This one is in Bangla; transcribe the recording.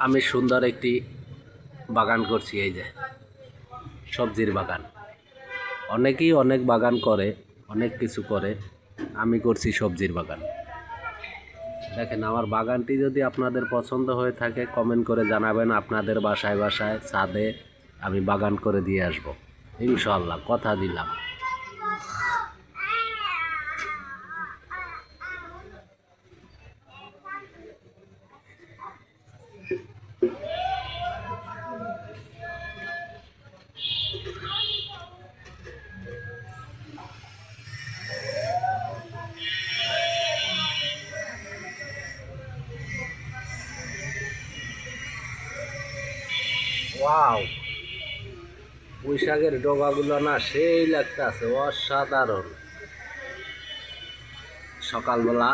আমি সুন্দর একটি বাগান করছি। এই যে সবজির বাগান। অনেকেই অনেক বাগান করে, অনেক কিছু করে, আমি করছি সবজির বাগান। দেখেন, আমার বাগানটি যদি আপনাদের পছন্দ হয়ে থাকে কমেন্ট করে জানাবেন। আপনাদের বাসায় বাসায় ছাদে আমি বাগান করে দিয়ে আসব ইনশাআল্লাহ, কথা দিলাম। ওয়াও, পুঁই শাকের ডগাগুলো না সেই লাগতেছে, অসাধারণ। সকালবেলা